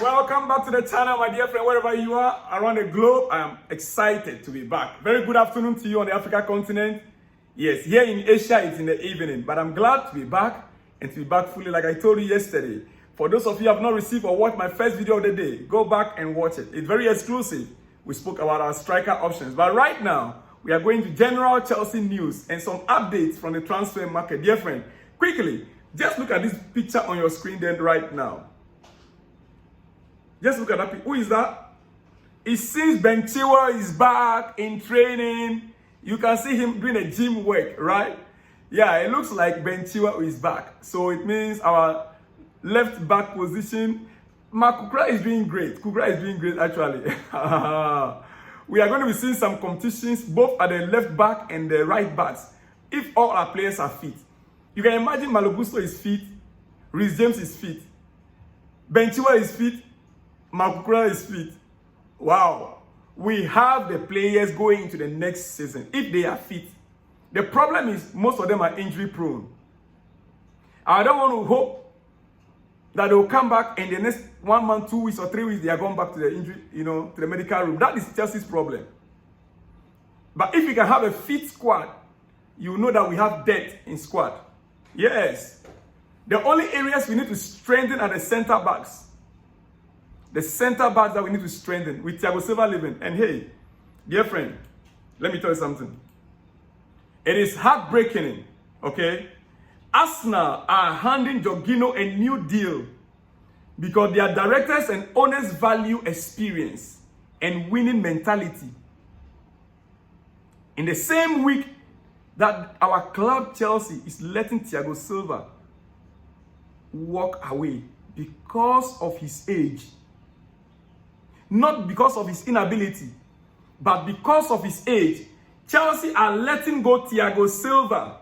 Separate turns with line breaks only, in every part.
Welcome back to the channel, my dear friend, wherever you are around the globe. I am excited to be back. Very good afternoon to you on the Africa continent. Yes, here in Asia, it's in the evening, but I'm glad to be back and to be back fully like I told you yesterday. For those of you who have not received or watched my first video of the day, go back and watch it. It's very exclusive. We spoke about our striker options, but right now, we are going to general Chelsea news and some updates from the transfer market. Dear friend, quickly, just look at this picture on your screen then right now. Just look at that. Who is that? It seems Ben Chilwell is back in training. You can see him doing a gym work, right? Yeah, it looks like Ben Chilwell is back. So it means our left back position, Kukra is doing great. Kukra is doing great, actually. We are going to be seeing some competitions both at the left back and the right backs, if all our players are fit. You can imagine Malogusto is fit, Reece James is fit, Ben Chilwell is fit, Kukra is fit. Wow. We have the players going into the next season if they are fit. The problem is most of them are injury prone. I don't want to hope that they will come back in the next 1 month, 2 weeks, or 3 weeks, they are going back to the injury, to the medical room. That is Chelsea's problem. But if we can have a fit squad, you know that we have depth in squad. Yes. The only areas we need to strengthen are the center backs. The center backs that we need to strengthen with Thiago Silva leaving. And hey, dear friend, let me tell you something. It is heartbreaking, okay? Arsenal are handing Jorginho a new deal because their directors and owners value experience and winning mentality. In the same week that our club Chelsea is letting Thiago Silva walk away because of his age. Not because of his inability, but because of his age. Chelsea are letting go Thiago Silva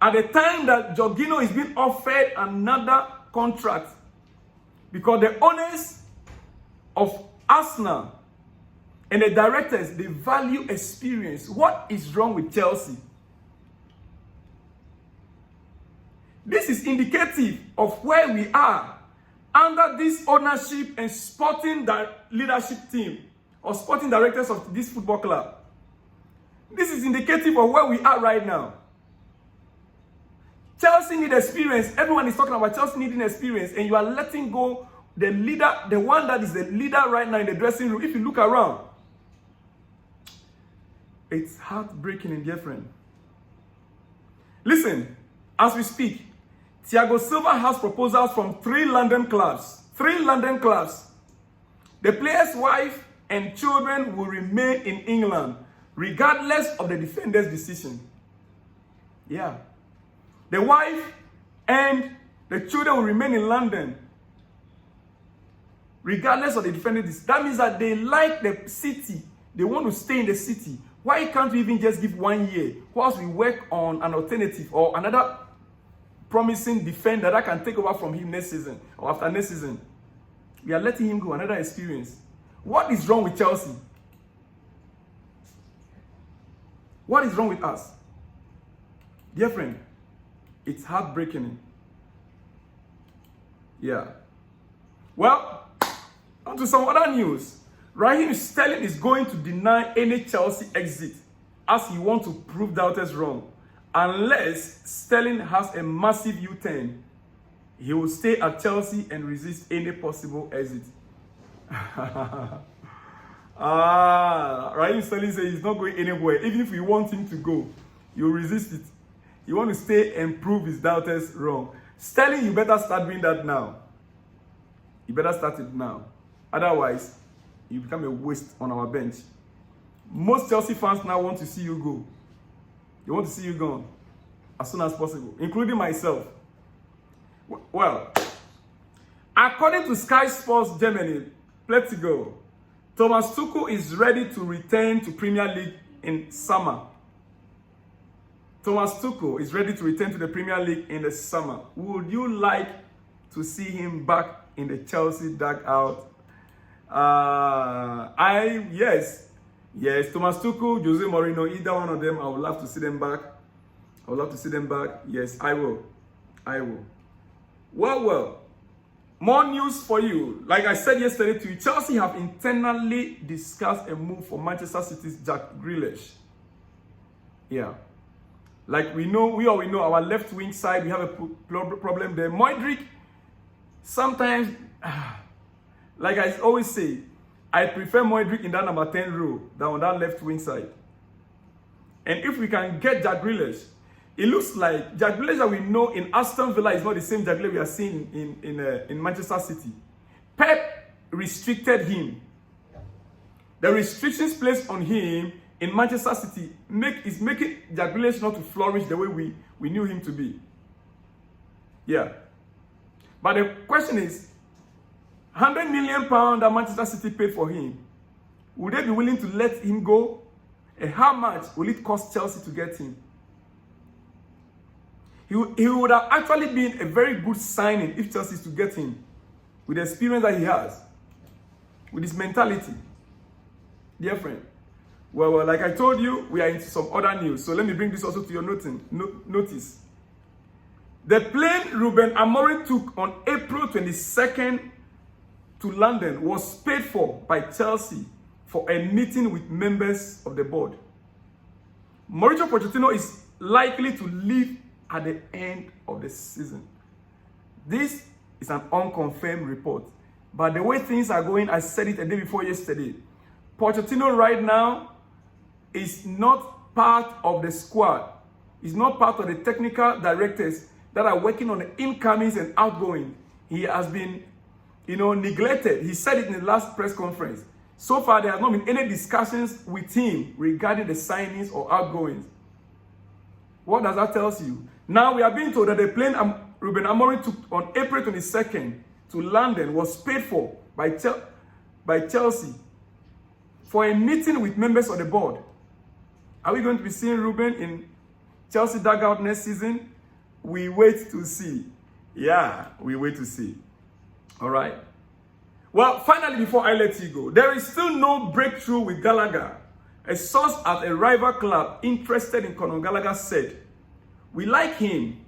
at the time that Jorginho is being offered another contract because the owners of Arsenal and the directors, they value experience. What is wrong with Chelsea? This is indicative of where we are under this ownership and sporting leadership team or sporting directors of this football club. This is indicative of where we are right now. Chelsea need experience. Everyone is talking about Chelsea needing experience, and you are letting go the leader, the one that is the leader right now in the dressing room. If you look around, it's heartbreaking and different. Listen, as we speak, Thiago Silva has proposals from 3 London clubs. 3 London clubs. The player's wife and children will remain in England, regardless of the defender's decision. Yeah. The wife and the children will remain in London, regardless of the defender's decision. That means that they like the city. They want to stay in the city. Why can't we even just give 1 year whilst we work on an alternative or another promising defender that can take over from him next season or after next season? We are letting him go, another experience. What is wrong with Chelsea? What is wrong with us? Dear friend, it's heartbreaking. Yeah. Well, on to some other news. Raheem Sterling is going to deny any Chelsea exit as he wants to prove doubters wrong. Unless Sterling has a massive U-turn, he will stay at Chelsea and resist any possible exit. Raheem Sterling says he's not going anywhere. Even if we want him to go, you'll resist it. You want to stay and prove his doubters wrong. Sterling, you better start doing that now. You better start it now. Otherwise, you become a waste on our bench. Most Chelsea fans now want to see you go. They want to see you gone as soon as possible, including myself. Well, according to Sky Sports Germany, let's go. Thomas Tuchel is ready to return to Premier League in summer. Thomas Tuchel is ready to return to the Premier League in the summer. Would you like to see him back in the Chelsea dugout? Yes, Thomas Tuchel, Jose Mourinho, either one of them, I would love to see them back. I would love to see them back. Yes, I will. Well, more news for you. Like I said yesterday to you, Chelsea have internally discussed a move for Manchester City's Jack Grealish. Yeah. Like we know our left wing side, we have a problem there. Modric, sometimes, like I always say, I prefer Modric in that number 10 row than on that left wing side. And if we can get Jack Grealish, it looks like Jack Grealish that we know in Aston Villa is not the same Jack Grealish we are seeing in Manchester City. Pep restricted him. The restrictions placed on him in Manchester City is making Jack Grealish not to flourish the way we knew him to be. Yeah. But the question is, £100 million that Manchester City paid for him, would they be willing to let him go? And how much will it cost Chelsea to get him? He would have actually been a very good signing if Chelsea is to get him, with the experience that he has, with his mentality. Dear friend, well, like I told you, we are into some other news. So let me bring this also to your notice. The plane Ruben Amorim took on April 22nd to London was paid for by Chelsea for a meeting with members of the board. Mauricio Pochettino is likely to leave at the end of the season. This is an unconfirmed report. But the way things are going, I said it a day before yesterday, Pochettino right now is not part of the squad. He's not part of the technical directors that are working on the incomings and outgoing. He has been, neglected. He said it in the last press conference. So far, there has not been any discussions with him regarding the signings or outgoings. What does that tell you? Now we are being told that the plane Ruben Amorim took on April 22nd to London was paid for by Chelsea for a meeting with members of the board. Are we going to be seeing Ruben in Chelsea dugout next season? We wait to see. Yeah, we wait to see. All right. Well, finally, before I let you go, there is still no breakthrough with Gallagher. A source at a rival club interested in Conor Gallagher said, "We like him,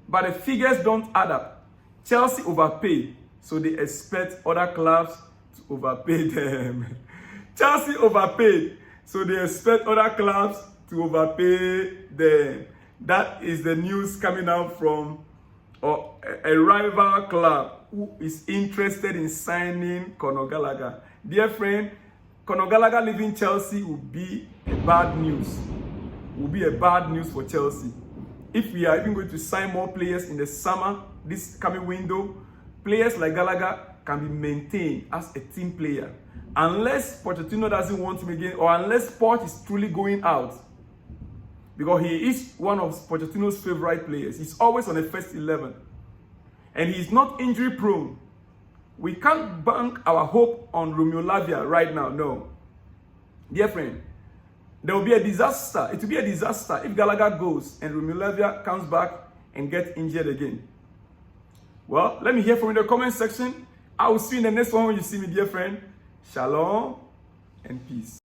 but the figures don't add up. Chelsea overpaid, so they expect other clubs to overpay them." Chelsea overpaid, so they expect other clubs to overpay them. That is the news coming out from a rival club who is interested in signing Conor Gallagher. Dear friend, Conor Gallagher leaving Chelsea will be a bad news. Will be a bad news for Chelsea. If we are even going to sign more players in the summer, this coming window, players like Gallagher can be maintained as a team player. Unless Pochettino doesn't want him again, or unless Poch is truly going out. Because he is one of Pochettino's favorite players. He's always on the first 11. And he's not injury prone. We can't bank our hope on Romeo Lavia right now, no. Dear friend, there will be a disaster. It will be a disaster if Gallagher goes and Romeo Lavia comes back and gets injured again. Well, let me hear from you in the comment section. I will see you in the next one when you see me, dear friend. Shalom and peace.